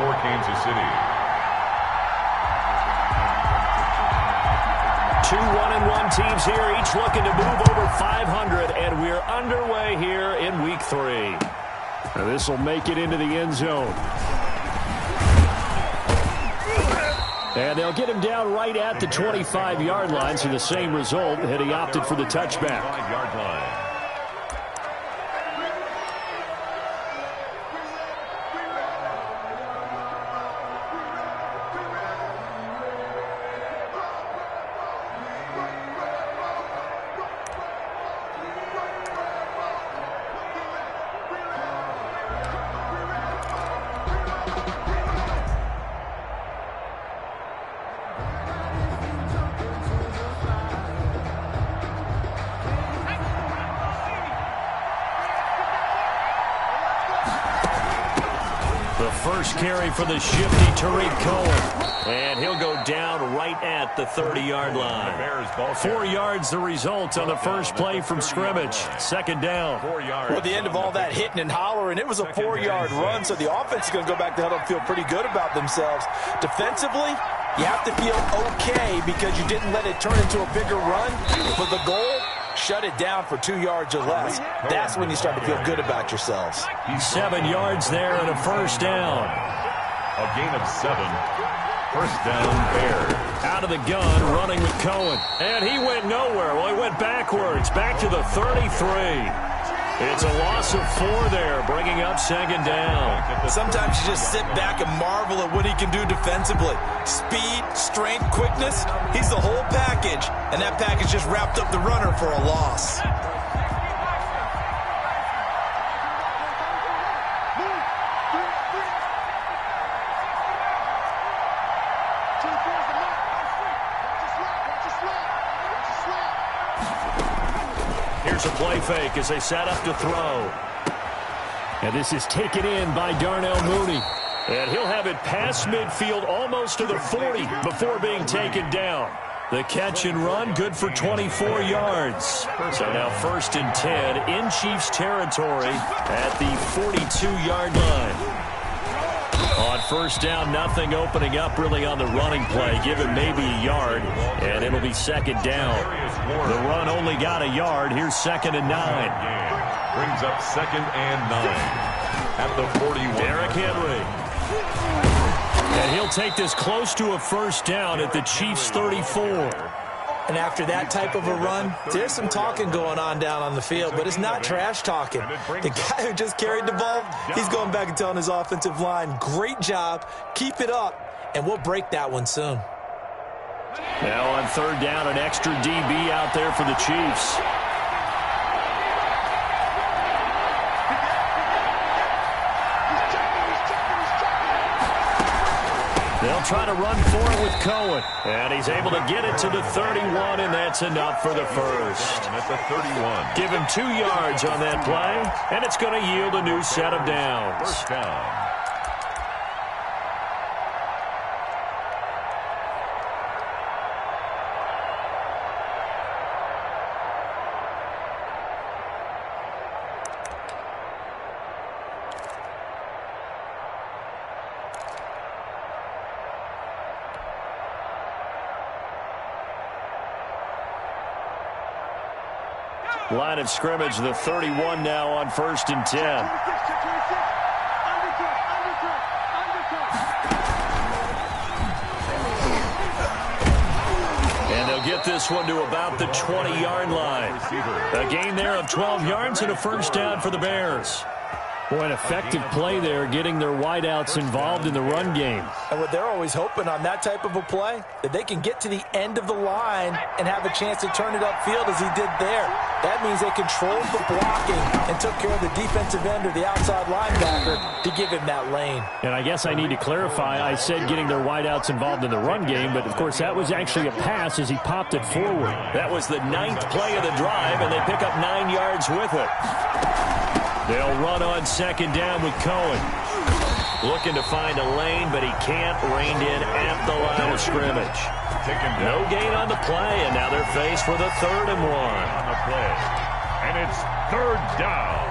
for Kansas City. 2 1-1 teams here, each looking to move over 500, and we're underway here in Week 3. This will make it into the end zone. And they'll get him down right at the 25-yard line, so the same result, and he opted for the touchback. 5-yard line. First carry for the shifty Tariq Cohen. And he'll go down right at the 30-yard line. 4 yards the result on the first play from scrimmage. Second down. 4 yards. Well, at the end of all that hitting and hollering, it was a 4-yard run, so the offense is going to go back to huddle and feel pretty good about themselves. Defensively, you have to feel okay because you didn't let it turn into a bigger run. But the goal, shut it down for 2 yards or less. That's when you start to feel good about yourselves. 7 yards there and a first down. A gain of 7. First down, Bears. Out of the gun, running with Cohen. And he went nowhere. Well, he went backwards, back to the 33. It's a loss of 4 there, bringing up second down. Sometimes you just sit back and marvel at what he can do defensively. Speed, strength, quickness, he's the whole package. And that package just wrapped up the runner for a loss. Here's a play fake as they set up to throw. And this is taken in by Darnell Mooney. And he'll have it past midfield almost to the 40 before being taken down. The catch and run, good for 24 yards. So now 1st and 10 in Chiefs territory at the 42-yard line. On first down, nothing opening up really on the running play. Give him maybe a yard, and it'll be second down. The run only got a yard. Here's 2nd and 9. Brings up 2nd and 9 at the 41. Derrick Henry. And he'll take this close to a first down at the Chiefs' 34. And after that type of a run, there's some talking going on down on the field, but it's not trash talking. The guy who just carried the ball, he's going back and telling his offensive line, great job, keep it up, and we'll break that one soon. Now on third down, an extra DB out there for the Chiefs. They'll try to run for it with Cohen. And he's able to get it to the 31, and that's enough for the first. At the 31. Give him 2 yards on that play, and it's going to yield a new set of downs. First down. Line of scrimmage, the 31 now on 1st and 10. And they'll get this one to about the 20-yard line. A gain there of 12 yards and a first down for the Bears. Boy, an effective play there, getting their wideouts involved in the run game. And what they're always hoping on that type of a play, that they can get to the end of the line and have a chance to turn it upfield as he did there. That means they controlled the blocking and took care of the defensive end or the outside linebacker to give him that lane. And I guess I need to clarify, I said getting their wideouts involved in the run game, but of course that was actually a pass as he popped it forward. That was the 9th play of the drive, and they pick up 9 yards with it. They'll run on second down with Cohen. Looking to find a lane, but he can't. Reined in at the line of scrimmage. No gain on the play, and now they're faced with a 3rd and 1. On the play. And it's 3rd down.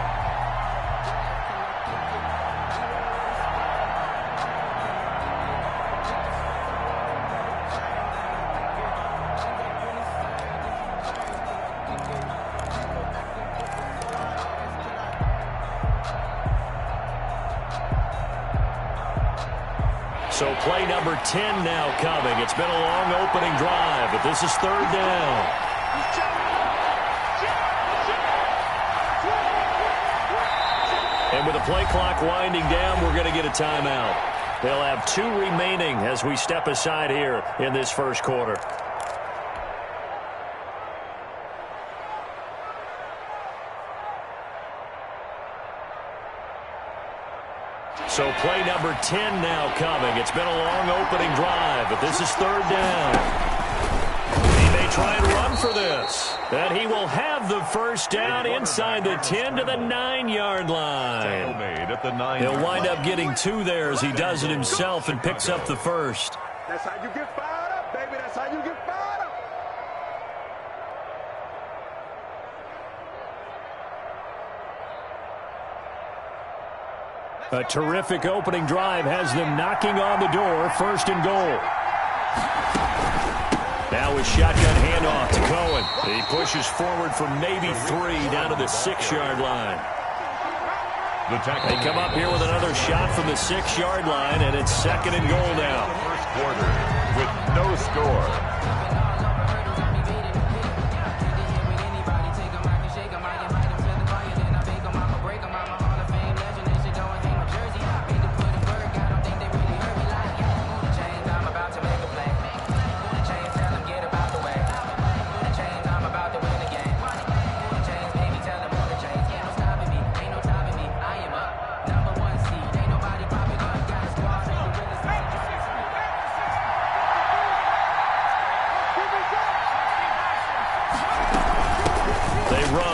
So play number 10 now coming. It's been a long opening drive, but this is third down. And with the play clock winding down, we're going to get a timeout. They'll have 2 remaining as we step aside here in this first quarter. So play number 10 now coming. It's been a long opening drive, but this is third down. He may try and run for this. And he will have the first down inside the 10 to the 9-yard line. He'll wind up getting 2 there as he does it himself and picks up the first. That's how you get fired up, baby. That's how you get fired up. A terrific opening drive has them knocking on the door. First and goal. Now his shotgun handoff to Cohen. He pushes forward for maybe 3 down to the 6-yard line. They come up here with another shot from the 6-yard line, and it's second and goal now. First quarter with no score.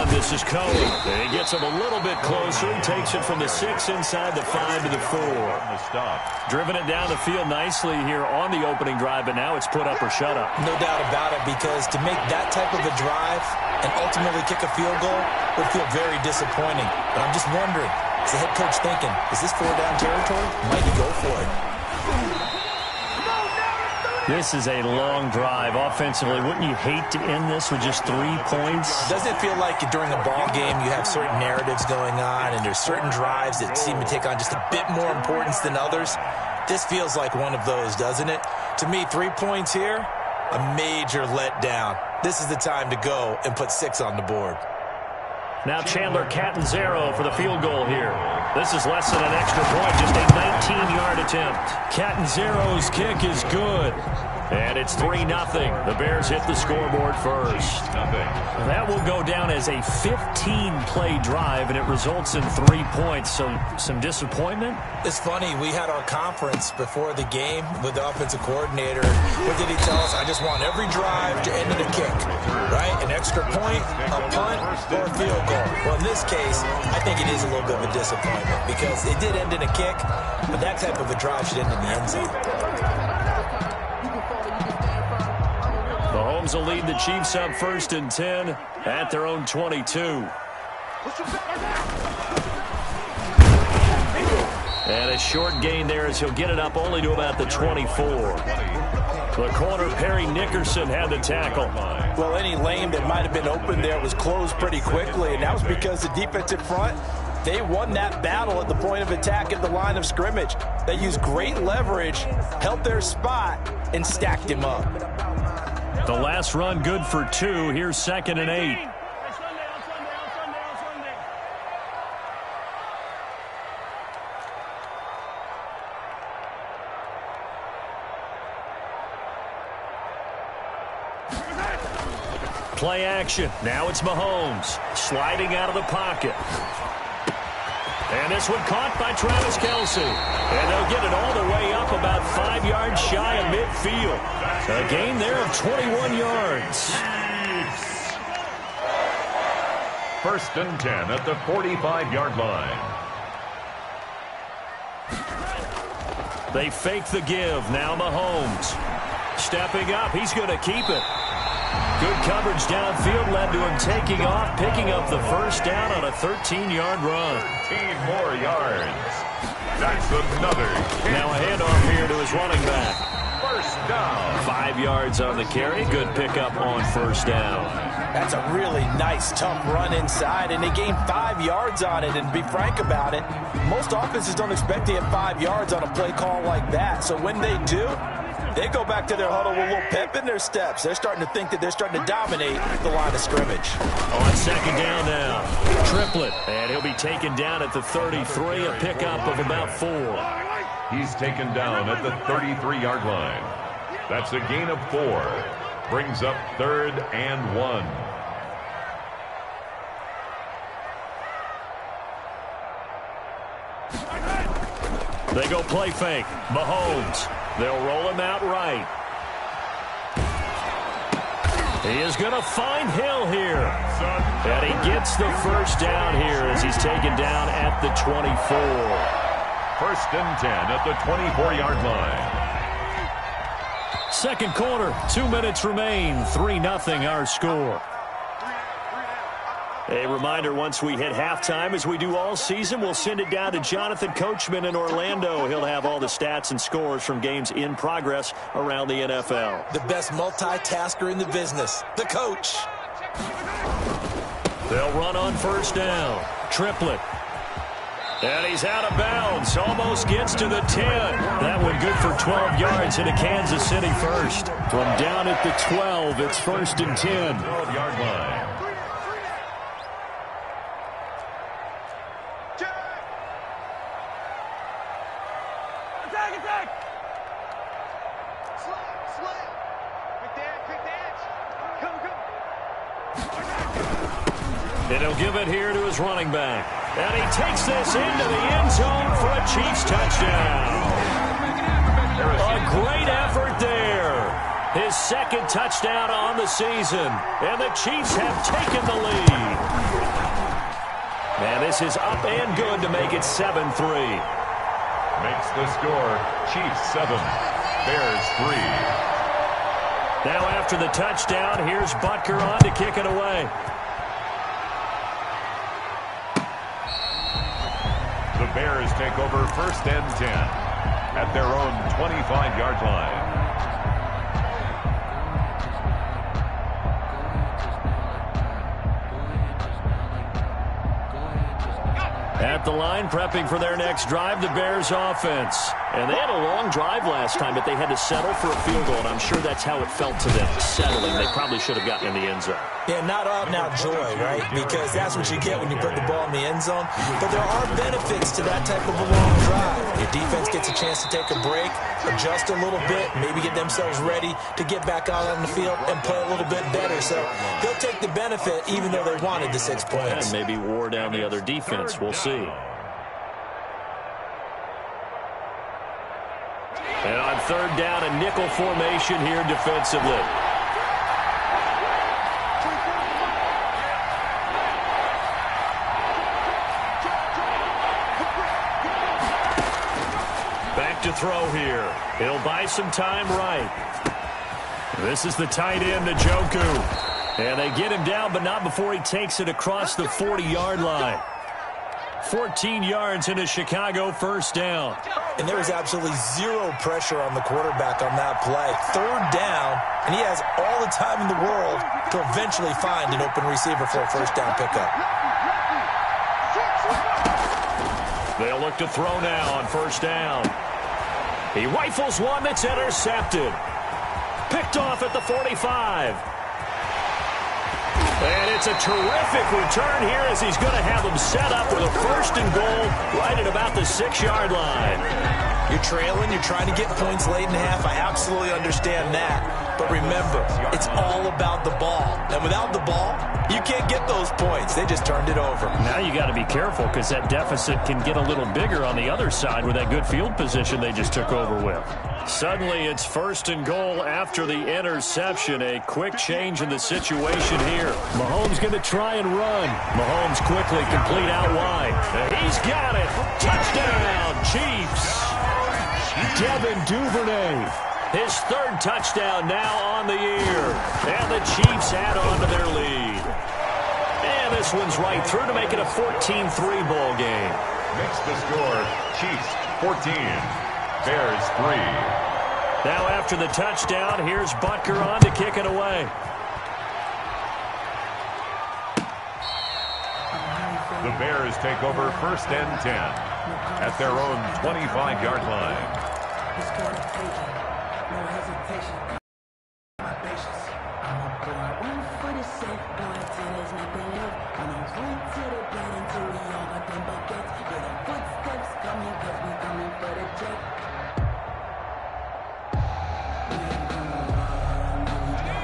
This is Cohen. He gets him a little bit closer. Takes it from the 6 inside the 5 to the 4. Driven it down the field nicely here on the opening drive, but now it's put up or shut up. No doubt about it, because to make that type of a drive and ultimately kick a field goal would feel very disappointing. But I'm just wondering, is the head coach thinking, is this 4-down territory? Might he go for it? This is a long drive offensively. Wouldn't you hate to end this with just 3 points? Doesn't it feel like during a ball game you have certain narratives going on and there's certain drives that seem to take on just a bit more importance than others? This feels like one of those, doesn't it? To me, 3 points here, a major letdown. This is the time to go and put 6 on the board. Now Chandler Catanzaro for the field goal here. This is less than an extra point, just a 19-yard attempt. Catanzaro's kick is good. And it's 3-0. The Bears hit the scoreboard first. That will go down as a 15-play drive, and it results in 3 points. So some disappointment? It's funny. We had our conference before the game with the offensive coordinator. What did he tell us? I just want every drive to end in a kick, right? An extra point, a punt, or a field goal. Well, in this case, I think it is a little bit of a disappointment because it did end in a kick, but that type of a drive should end in the end zone. Mahomes will lead the Chiefs up 1st and 10 at their own 22. And a short gain there as he'll get it up only to about the 24. The corner, Perry Nickerson, had the tackle. Well, any lane that might have been open there was closed pretty quickly, and that was because the defensive front, they won that battle at the point of attack at the line of scrimmage. They used great leverage, held their spot, and stacked him up. The last run good for 2. Here's 2nd and 8. Play action. Now it's Mahomes sliding out of the pocket. And this one caught by Travis Kelce. And they'll get it all the way up about 5 yards shy of midfield. A gain there of 21 yards. 1st and 10 at the 45-yard line. They fake the give. Now Mahomes stepping up. He's going to keep it. Good coverage downfield led to him taking off, picking up the first down on a 13-yard run. 13 more yards. That's another. Now a handoff here to his running back. First down. 5 5 yards on the carry. Good pickup on first down. That's a really nice, tough run inside, and they gained 5 yards on it. And to be frank about it, most offenses don't expect to get 5 yards on a play call like that. So when they do, they go back to their huddle with a little pep in their steps. They're starting to think that they're starting to dominate the line of scrimmage. On second down now, Triplet, and he'll be taken down at the 33, a pickup of about 4. He's taken down at the 33-yard line. That's a gain of 4. Brings up 3rd and 1. They go play fake. Mahomes. They'll roll him out right. He is going to find Hill here. And he gets the first down here as he's taken down at the 24. 1st and 10 at the 24-yard line. Second quarter, 2 minutes remain. 3-0 our score. A reminder, once we hit halftime, as we do all season, we'll send it down to Jonathan Coachman in Orlando. He'll have all the stats and scores from games in progress around the NFL. The best multitasker in the business, the coach. They'll run on first down. Triplet. And he's out of bounds. Almost gets to the 10. That one good for 12 yards into Kansas City first. From down at the 12, it's 1st and 10. 12-yard line. And he'll give it here to his running back. And he takes this into the end zone for a Chiefs touchdown. A great effort there. His 2nd touchdown on the season. And the Chiefs have taken the lead. And this is up and good to make it 7-3. Makes the score Chiefs 7, Bears 3. Now after the touchdown, here's Butker on to kick it away. The Bears take over 1st and 10 at their own 25-yard line. At the line, prepping for their next drive, the Bears offense. And they had a long drive last time, but they had to settle for a field goal, and I'm sure that's how it felt to them, settling. They probably should have gotten in the end zone. Yeah, not out-and-out joy, right? Because that's what you get when you put the ball in the end zone. But there are benefits to that type of a long drive. Your defense gets a chance to take a break, adjust a little bit, maybe get themselves ready to get back out on the field and play a little bit better. So they'll take the benefit even though they wanted the 6 points. And maybe wore down the other defense. We'll see. And on 3rd down, a nickel formation here defensively. Back to throw here. He'll buy some time right. This is the tight end, Njoku. And they get him down, but not before he takes it across the 40-yard line. 14 yards into Chicago, 1st down. And there was absolutely zero pressure on the quarterback on that play. 3rd down, and he has all the time in the world to eventually find an open receiver for a 1st down pickup. They'll look to throw now on 1st down. He rifles one that's intercepted. Picked off at the 45. And it's a terrific return here as he's going to have them set up with a 1st and goal right at about the 6-yard line. You're trailing, you're trying to get points late in half. I absolutely understand that. But remember, it's all about the ball. And without the ball, you can't get those points. They just turned it over. Now you got to be careful because that deficit can get a little bigger on the other side with that good field position they just took over with. Suddenly it's 1st and goal after the interception. A quick change in the situation here. Mahomes going to try and run. Mahomes quickly complete out wide. And he's got it. Touchdown, Chiefs. Devin Duvernay. His 3rd touchdown now on the year. And the Chiefs add on to their lead. And this one's right through to make it a 14-3 ball game. Makes the score Chiefs 14, Bears 3. Now after the touchdown, here's Butker on to kick it away. The Bears take over 1st and 10 at their own 25-yard line.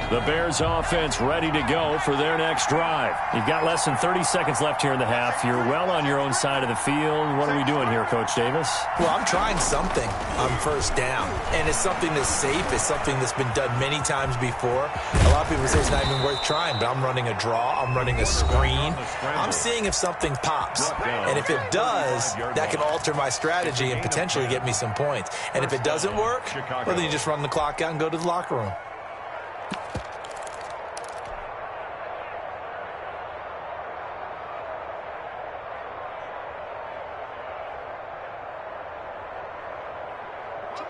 The Bears offense ready to go for their next drive. You've got less than 30 seconds left here in the half. You're well on your own side of the field. What are we doing here, Coach Davis? Well, I'm trying something on 1st down, and it's something that's safe. It's something that's been done many times before. A lot of people say it's not even worth trying, but I'm running a draw. I'm running a screen. I'm seeing if something pops, and if it does, that can alter my strategy and potentially get me some points. And if it doesn't work, well, then you just run the clock out and go to the locker room.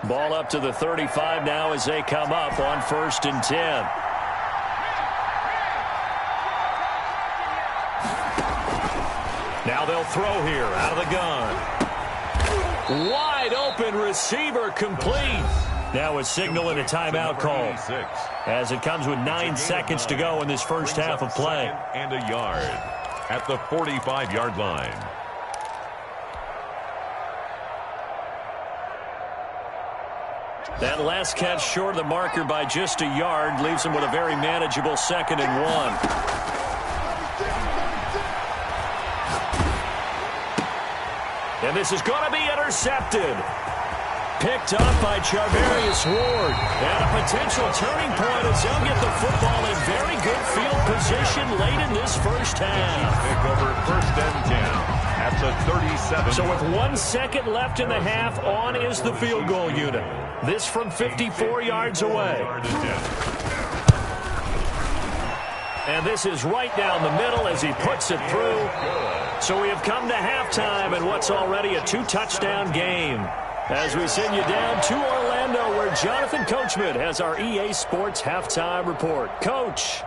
Ball up to the 35 now as they come up on 1st and 10. Now they'll throw here out of the gun. Wide open receiver complete. Now a signal and a timeout call as it comes with 9 seconds to go in this first half of play. And a yard at the 45-yard line. That last catch short of the marker by just a yard leaves him with a very manageable 2nd and 1. And this is going to be intercepted. Picked up by Charvarius Ward. And a potential turning point as they'll get the football in very good field position late in this first half. Pick over 1st and 10 at the 37. So with 1 second left in the half, on is the field goal unit. This from 54 yards away. And this is right down the middle as he puts it through. So we have come to halftime in what's already a 2-touchdown game. As we send you down to Orlando, where Jonathan Coachman has our EA Sports Halftime Report. Coach.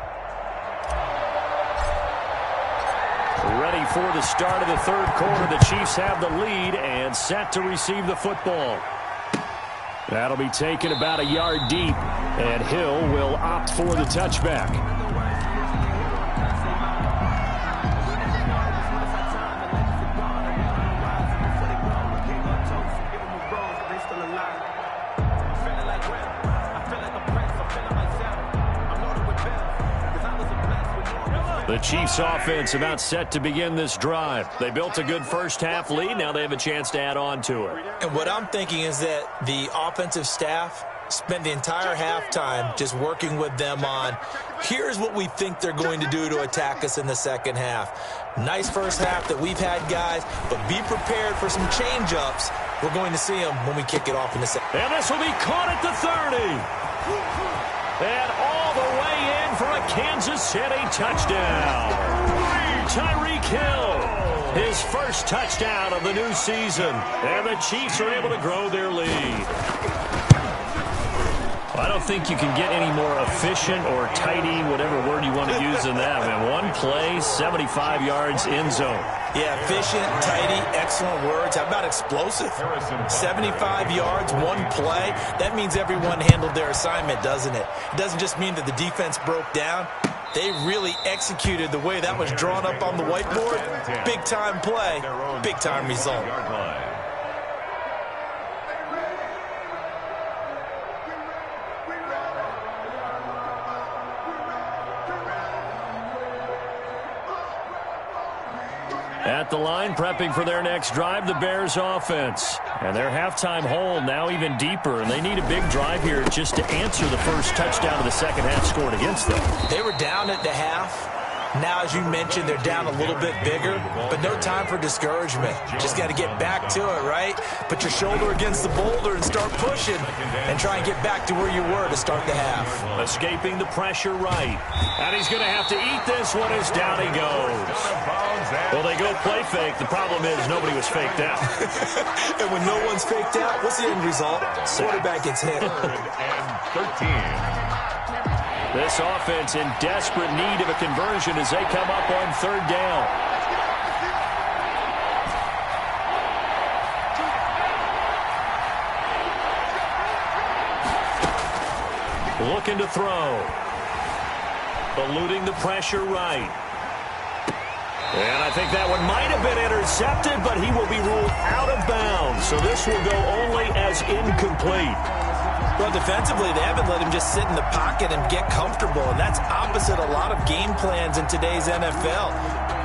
Ready for the start of the 3rd quarter. The Chiefs have the lead and set to receive the football. That'll be taken about a yard deep, and Hill will opt for the touchback. The Chiefs offense about set to begin this drive. They built a good first half lead. Now they have a chance to add on to it. And what I'm thinking is that the offensive staff spent the entire halftime just working with them on, here's what we think they're going to do to attack us in the second half. Nice first half that we've had, guys, but be prepared for some change-ups. We're going to see them when we kick it off in the second. And this will be caught at the 30. And all the way in for a Kansas City touchdown. Tyreek Hill, his first touchdown of the new season. And the Chiefs are able to grow their lead. I don't think you can get any more efficient or tidy, whatever word you want to use in that. Man, one play, 75 yards in zone. Yeah, efficient, tidy, excellent words. How about explosive? 75 yards, one play. That means everyone handled their assignment, doesn't it? It doesn't just mean that the defense broke down. They really executed the way that was drawn up on the whiteboard. Big-time play, big-time result. At the line, prepping for their next drive, the Bears offense. And their halftime hole now even deeper, and they need a big drive here just to answer the first touchdown of the second half scored against them. They were down at the half. Now, as you mentioned, they're down a little bit bigger, but no time for discouragement. Just got to get back to it, right? Put your shoulder against the boulder and start pushing and try and get back to where you were to start the half. Escaping the pressure right. And he's going to have to eat this one as down he goes. Well, they go play fake. The problem is nobody was faked out. And when no one's faked out, what's the end result? Quarterback gets hit. 13. This offense in desperate need of a conversion as they come up on third down. Looking to throw. Eluding the pressure right. And I think that one might have been intercepted, but he will be ruled out of bounds. So this will go only as incomplete. Well, defensively, they haven't let him just sit in the pocket and get comfortable, and that's opposite a lot of game plans in today's NFL.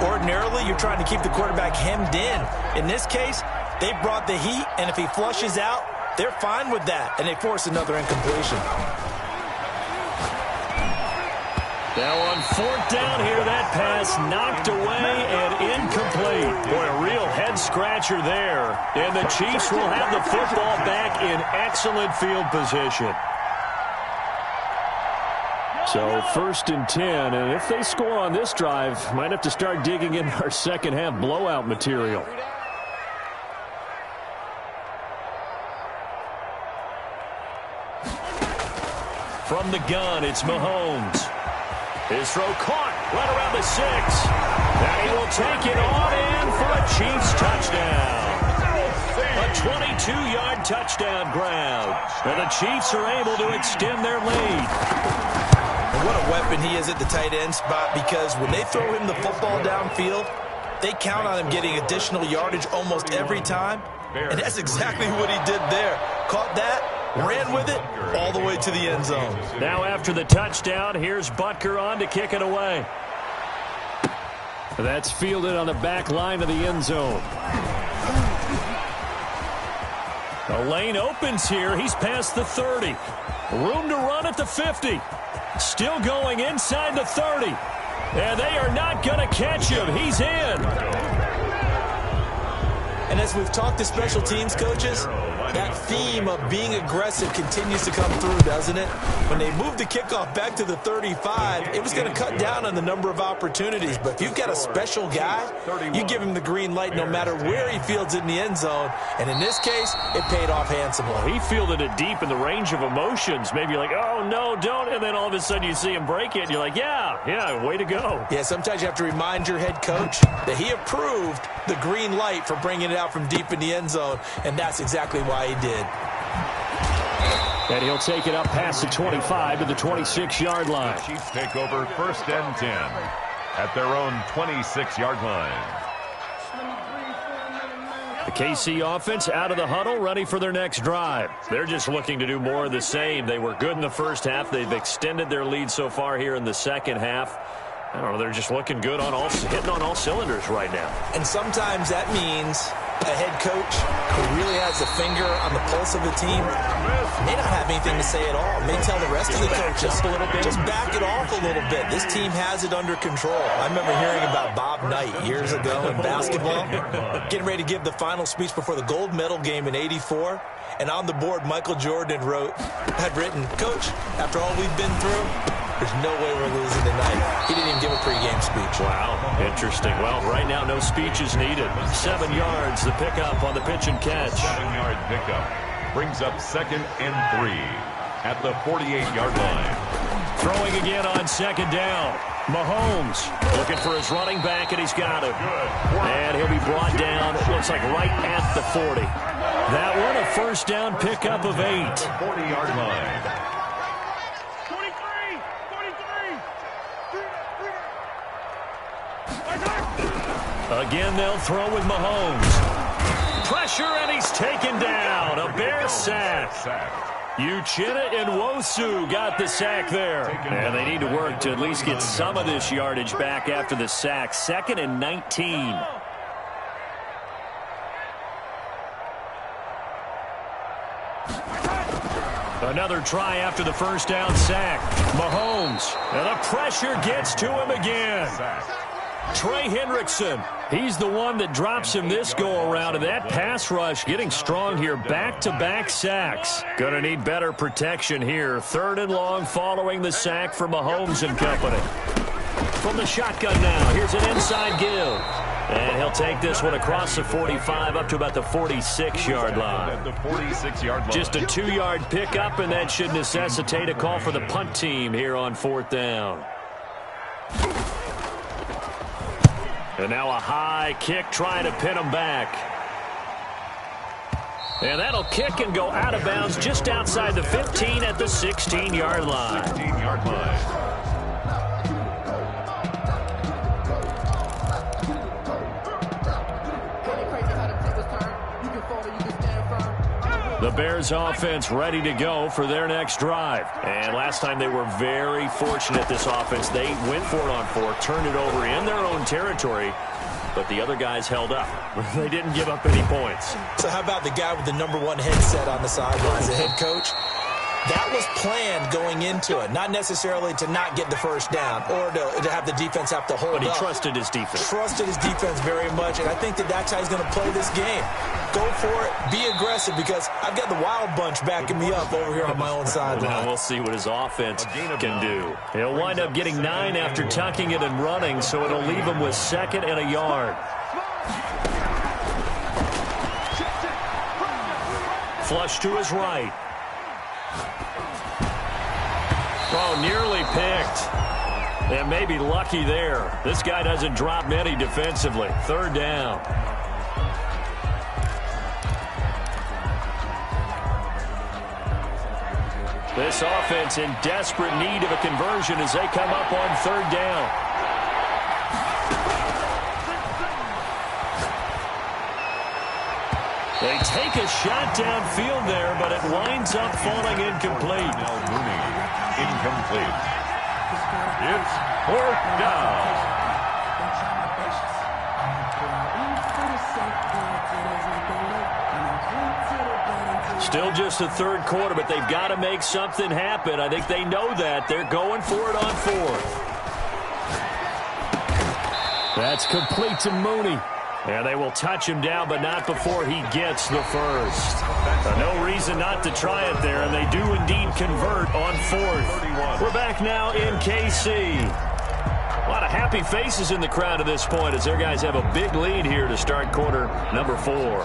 Ordinarily, you're trying to keep the quarterback hemmed in. In this case, they brought the heat, and if he flushes out, they're fine with that, and they force another incompletion. Now on fourth down here, that pass knocked away and incomplete. Boy, a real head-scratcher there. And the Chiefs will have the football back in excellent field position. So 1st and 10, and if they score on this drive, might have to start digging in our second half blowout material. From the gun, it's Mahomes. His throw caught right around the 6. And he will take it on in for a Chiefs touchdown. A 22-yard touchdown grab. And the Chiefs are able to extend their lead. And what a weapon he is at the tight end spot, because when they throw him the football downfield, they count on him getting additional yardage almost every time. And that's exactly what he did there. Caught that, ran with it all the way to the end zone. Now after the touchdown, here's Butker on to kick it away. That's fielded on the back line of the end zone. The lane opens here. He's past the 30. Room to run at the 50. Still going inside the 30. And they are not going to catch him. He's in. And as we've talked to special teams coaches, that theme of being aggressive continues to come through, doesn't it? When they moved the kickoff back to the 35, it was going to cut down on the number of opportunities. But if you've got a special guy, you give him the green light no matter where he fields it in the end zone. And in this case, it paid off handsomely. He fielded it deep in the range of emotions. Maybe you're like, oh, no, don't. And then all of a sudden you see him break it, and you're like, yeah, way to go. Yeah, sometimes you have to remind your head coach that he approved the green light for bringing it out from deep in the end zone, and that's exactly why he did. And he'll take it up past the 25 to the 26-yard line. The Chiefs take over 1st and 10 at their own 26-yard line. The KC offense out of the huddle, ready for their next drive. They're just looking to do more of the same. They were good in the first half. They've extended their lead so far here in the second half. I don't know, they're just looking good on hitting on all cylinders right now. And sometimes that means a head coach who really has a finger on the pulse of the team may not have anything to say at all. May tell the rest of the coaches, just back it off a little bit. This team has it under control. I remember hearing about Bob Knight years ago in basketball, getting ready to give the final speech before the gold medal game in '84. And on the board, Michael Jordan had written, "Coach, after all we've been through, there's no way we're losing tonight." He didn't even give a pregame speech. Wow, interesting. Well, right now, no speech is needed. 7 yards, the pickup on the pitch and catch. 7-yard pickup brings up 2nd and 3 at the 48-yard line. Throwing again on 2nd down. Mahomes looking for his running back, and he's got him. And he'll be brought down, it looks like right at the 40. That one, a 1st down pickup of 8. 40-yard line. Again, they'll throw with Mahomes. Pressure, and he's taken down. A Bear sack. Uchenna and Nwosu got the sack there. And they need to work to at least get some of this yardage back after the sack. 2nd and 19. Another try after the first down sack. Mahomes. And the pressure gets to him again. Trey Hendrickson. He's the one that drops him this go-around. And that pass rush getting strong here. Back-to-back sacks. Going to need better protection here. 3rd and long following the sack for Mahomes and company. From the shotgun now. Here's an inside give. And he'll take this one across the 45 up to about the 46-yard line. Just a 2-yard pickup, and that should necessitate a call for the punt team here on 4th down. And now a high kick trying to pin him back. And that'll kick and go out of bounds just outside the 15 at the 16-yard line. 16-yard line. The Bears offense ready to go for their next drive. And last time they were very fortunate, this offense. They went for it on 4th, turned it over in their own territory, but the other guys held up. They didn't give up any points. So how about the guy with the #1 headset on the sidelines, the head coach? That was planned going into it, not necessarily to not get the first down or to have the defense have to hold up. But he trusted his defense. Trusted his defense very much, and I think that's how he's going to play this game. Go for it, be aggressive, because I've got the wild bunch backing me up over here on my own sideline. Now we'll see what his offense can do. He'll wind up getting 9 after tucking it and running, so it'll leave him with 2nd and a yard. Flush to his right. Oh, nearly picked. And maybe lucky there. This guy doesn't drop many defensively. 3rd down. This offense in desperate need of a conversion as they come up on 3rd down. They take a shot downfield there, but it winds up falling incomplete. Incomplete. It's 4th down. Still just the 3rd quarter, but they've got to make something happen. I think they know that. They're going for it on 4th. That's complete to Mooney. And they will touch him down, but not before he gets the first. No reason not to try it there, and they do indeed convert on 4th. We're back now in KC. A lot of happy faces in the crowd at this point as their guys have a big lead here to start quarter number 4.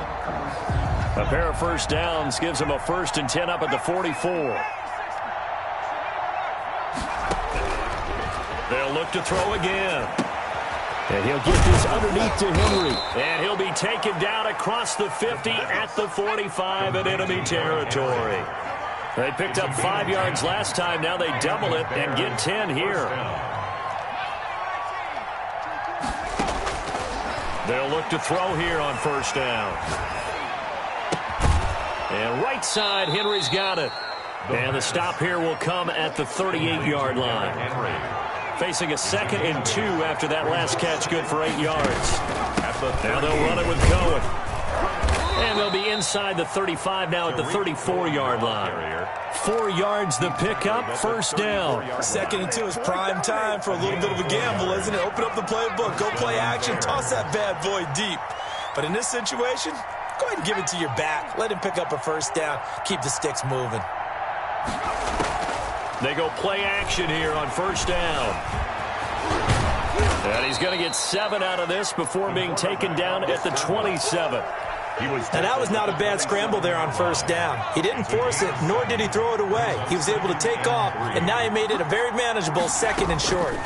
A pair of first downs gives them a 1st and 10 up at the 44. They'll look to throw again. And he'll get this underneath to Henry. And he'll be taken down across the 50 at the 45 in enemy territory. They picked up 5 yards last time. Now they double it and get 10 here. They'll look to throw here on 1st down. And right side, Henry's got it. And the stop here will come at the 38-yard line. Facing a 2nd and 2 after that last catch, good for 8 yards. Now they'll run it with Cohen. And they'll be inside the 35 now at the 34-yard line. 4 yards the pickup, 1st down. 2nd and 2 is prime time for a little bit of a gamble, isn't it? Open up the playbook, go play action, toss that bad boy deep. But in this situation, go ahead and give it to your back. Let him pick up a 1st down. Keep the sticks moving. They go play action here on 1st down. And he's going to get 7 out of this before being taken down at the 27. Now that was not a bad scramble there on 1st down. He didn't force it, nor did he throw it away. He was able to take off, and now he made it a very manageable 2nd and short.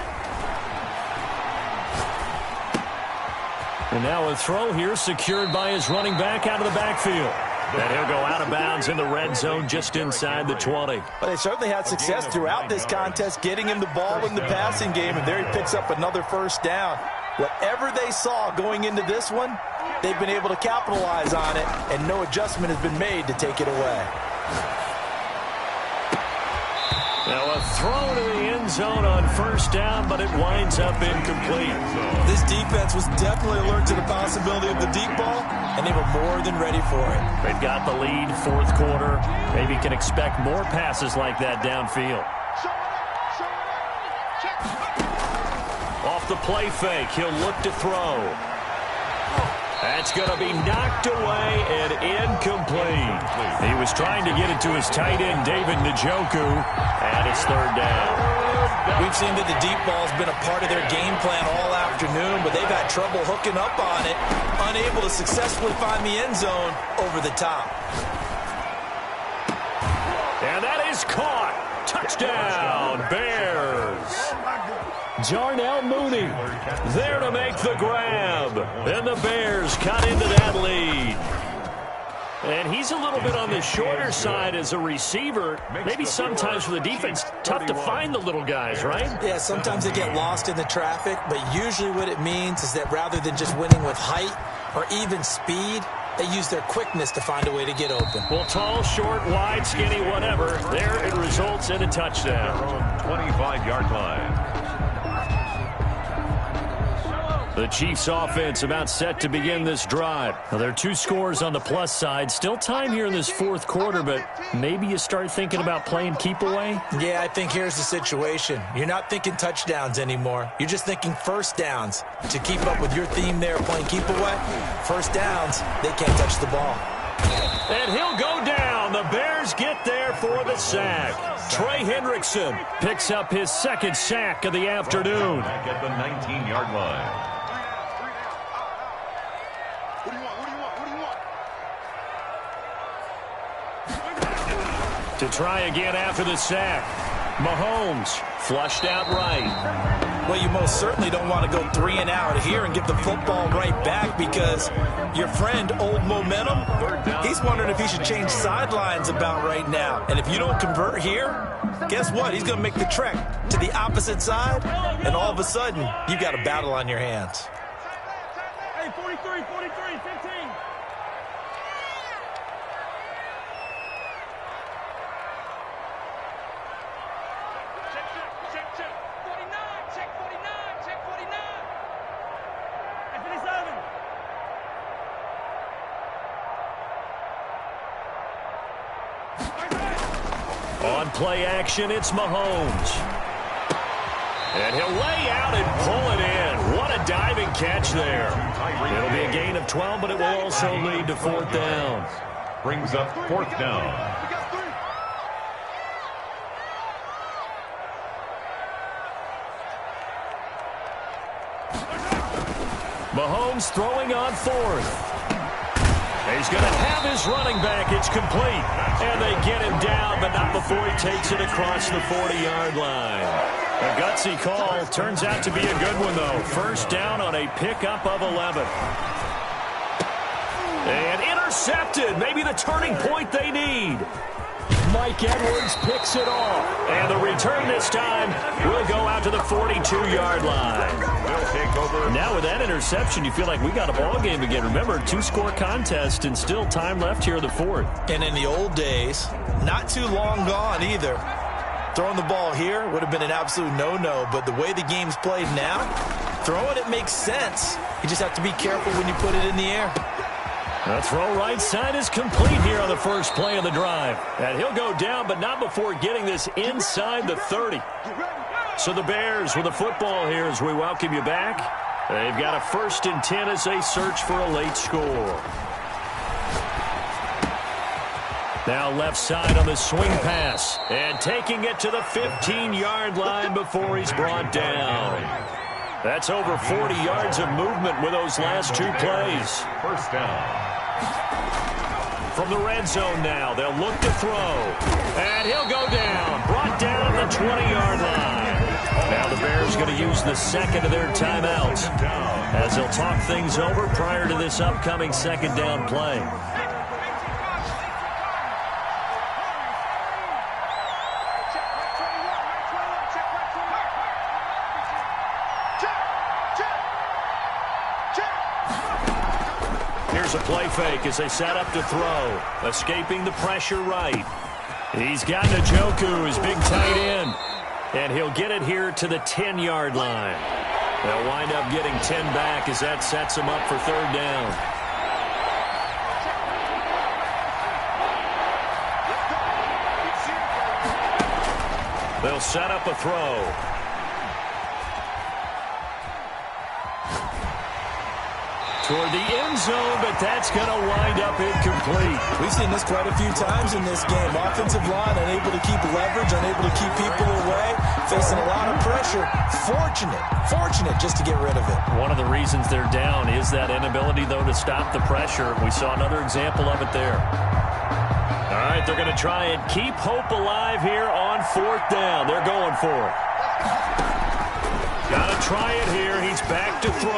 And now a throw here secured by his running back out of the backfield. And he'll go out of bounds in the red zone just inside the 20. But they certainly had success throughout this contest getting him the ball in the passing game, and there he picks up another 1st down. Whatever they saw going into this one, they've been able to capitalize on it, and no adjustment has been made to take it away. Now a throw to the end zone on 1st down, but it winds up incomplete. This defense was definitely alert to the possibility of the deep ball, and they were more than ready for it. They've got the lead, fourth quarter. Maybe can expect more passes like that downfield. Off the play fake, he'll look to throw. That's going to be knocked away and incomplete. He was trying to get it to his tight end, David Njoku, and it's third down. We've seen that the deep ball's been a part of their game plan all afternoon, but they've had trouble hooking up on it, unable to successfully find the end zone over the top. And that is caught. Touchdown, Bears. Darnell Mooney there to make the grab. And the Bears cut into that lead. And he's a little bit on the shorter side as a receiver. Maybe sometimes for the defense, tough to find the little guys, right? Yeah, sometimes they get lost in the traffic, but usually what it means is that rather than just winning with height or even speed, they use their quickness to find a way to get open. Well, tall, short, wide, skinny, whatever. There it results in a touchdown. 25-yard line. The Chiefs offense about set to begin this drive. Now, there are two scores on the plus side. Still time here in this fourth quarter, but maybe you start thinking about playing keep away? Yeah, I think here's the situation. You're not thinking touchdowns anymore. You're just thinking first downs. To keep up with your theme there, playing keep away, first downs, they can't touch the ball. And he'll go down. The Bears get there for the sack. Trey Hendrickson picks up his second sack of the afternoon. Back at the 19-yard line. To try again after the sack. Mahomes flushed out right. Well, you most certainly don't want to go 3 and out here and give the football right back because your friend, Old Momentum, he's wondering if he should change sidelines about right now. And if you don't convert here, guess what? He's going to make the trek to the opposite side, and all of a sudden, you've got a battle on your hands. Hey, 43, 15. On play action, it's Mahomes. And he'll lay out and pull it in. What a diving catch there. It'll be a gain of 12, but it will also lead to fourth down. Brings up fourth down. Mahomes throwing on fourth. He's going to have his running back. It's complete. And they get him down, but not before he takes it across the 40-yard line. A gutsy call. Turns out to be a good one, though. First down on a pickup of 11. And intercepted. Maybe the turning point they need. Mike Edwards picks it off. And the return this time will go out to the 42-yard line. Take over. Now with that interception, you feel like we got a ball game again. Remember, 2-score contest and still time left here in the fourth. And in the old days, not too long gone either. Throwing the ball here would have been an absolute no-no, but the way the game's played now, throwing it makes sense. You just have to be careful when you put it in the air. The throw right side is complete here on the first play of the drive. And he'll go down, but not before getting this inside the 30. So the Bears with the football here as we welcome you back. They've got a 1st and 10 as they search for a late score. Now left side on the swing pass. And taking it to the 15-yard line before he's brought down. That's over 40 yards of movement with those last 2 plays. First down. From the red zone now, they'll look to throw. And he'll go down. Brought down the 20-yard line. Now the Bears going to use the second of their timeouts as they'll talk things over prior to this upcoming second down play. Here's a play fake as they set up to throw. Escaping the pressure right. He's got Njoku, his big tight end. And he'll get it here to the 10-yard line. They'll wind up getting 10 back as that sets him up for third down. They'll set up a throw. Toward the end zone, but that's going to wind up incomplete. We've seen this quite a few times in this game. Offensive line unable to keep leverage, unable to keep people away, facing a lot of pressure. Fortunate just to get rid of it. One of the reasons they're down is that inability, though, to stop the pressure. We saw another example of it there. All right, they're going to try and keep hope alive here on 4th down. They're going for it. Got to try it here. He's back to throw.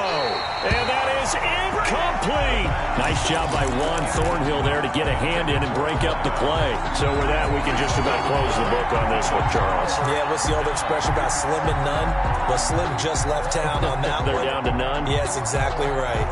And that is incomplete. Nice job by Juan Thornhill there to get a hand in and break up the play. So with that, we can just about close the book on this one, Charles. Yeah, what's the old expression about slim and none? Well, Slim just left town on that They're one. down to none? Yes, exactly right.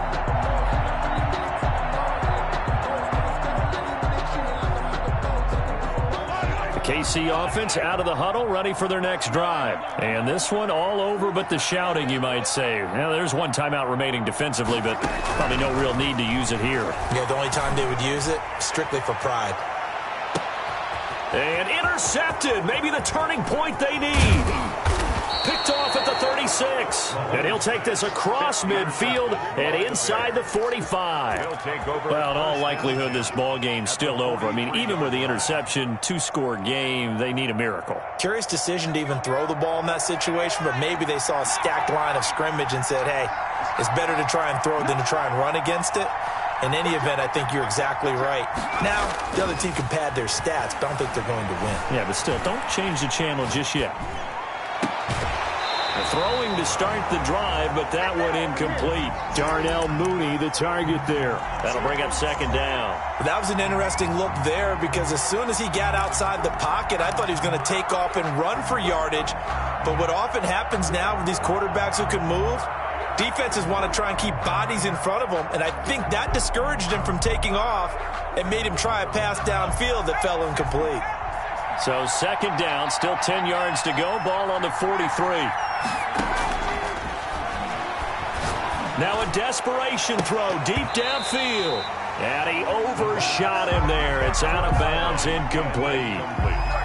KC offense out of the huddle, ready for their next drive. And this one all over but the shouting, you might say. Now, there's one timeout remaining defensively, but probably no real need to use it here. Yeah, the only time they would use it, strictly for pride. And intercepted. Maybe the turning point they need. Picked off at the 36. And he'll take this across midfield and inside the 45. Well, in all likelihood, this ball game's still over. I mean, even with the interception, 2-score game, they need a miracle. Curious decision to even throw the ball in that situation, but maybe they saw a stacked line of scrimmage and said, hey, it's better to try and throw than to try and run against it. In any event, I think you're exactly right. Now, the other team can pad their stats, but I don't think they're going to win. Yeah, but still, don't change the channel just yet. Throwing to start the drive, but that one incomplete. Darnell Mooney, the target there. That'll bring up 2nd down. That was an interesting look there because as soon as he got outside the pocket, I thought he was going to take off and run for yardage. But what often happens now with these quarterbacks who can move, defenses want to try and keep bodies in front of them, and I think that discouraged him from taking off and made him try a pass downfield that fell incomplete. So 2nd down, still 10 yards to go. Ball on the 43. Now a desperation throw deep downfield. And he overshot him there. It's out of bounds, incomplete.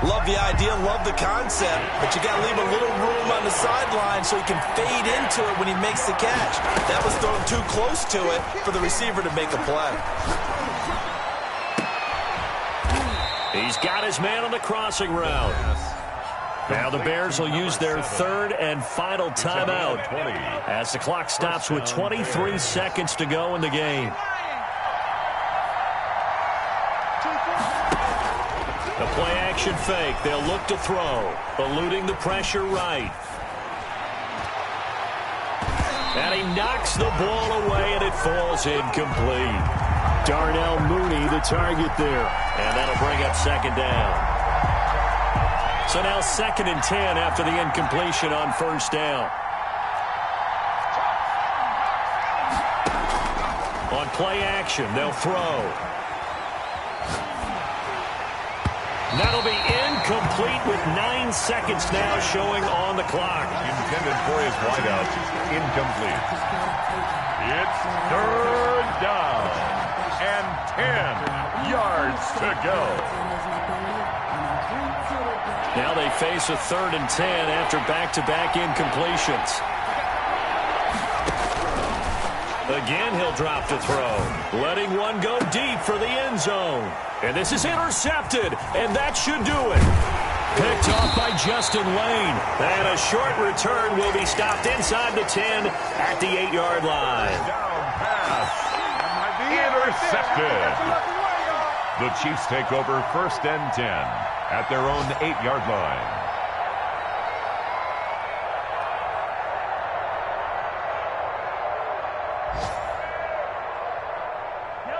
Love the idea, love the concept, but you got to leave a little room on the sideline so he can fade into it when he makes the catch. That was thrown too close to it for the receiver to make a play. He's got his man on the crossing route. Now the Bears will use their 3rd and final timeout as the clock stops with 23 seconds to go in the game. The play-action fake. They'll look to throw, eluding the pressure right. And he knocks the ball away, and it falls incomplete. Darnell Mooney, the target there. And that'll bring up 2nd down. So now 2nd and 10 after the incompletion on 1st down. On play action, they'll throw. That'll be incomplete with 9 seconds now showing on the clock. Intended for his wideout. Incomplete. It's 3rd down and 10 yards to go. Now they face a 3rd and 10 after back-to-back incompletions. Again, he'll drop to throw, letting one go deep for the end zone. And this is intercepted, and that should do it. Picked off by Justin Lane. And a short return will be stopped inside the 10 at the 8-yard line. Down pass. Intercepted. The Chiefs take over 1st and 10 at their own 8-yard line.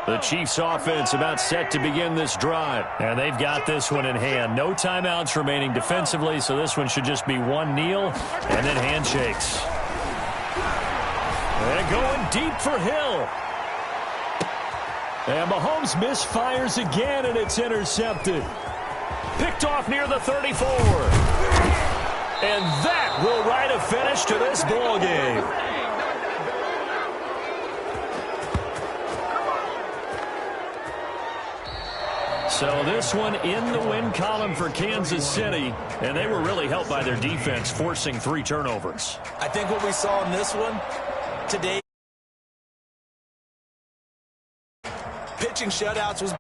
The Chiefs offense about set to begin this drive. And they've got this one in hand. No timeouts remaining defensively, so this one should just be one kneel and then handshakes. And going deep for Hill. And Mahomes misfires again, and it's intercepted. Picked off near the 34. And that will write a finish to this ball game. So this one in the win column for Kansas City, and they were really helped by their defense forcing 3 turnovers. I think what we saw in this one today, pitching shutouts was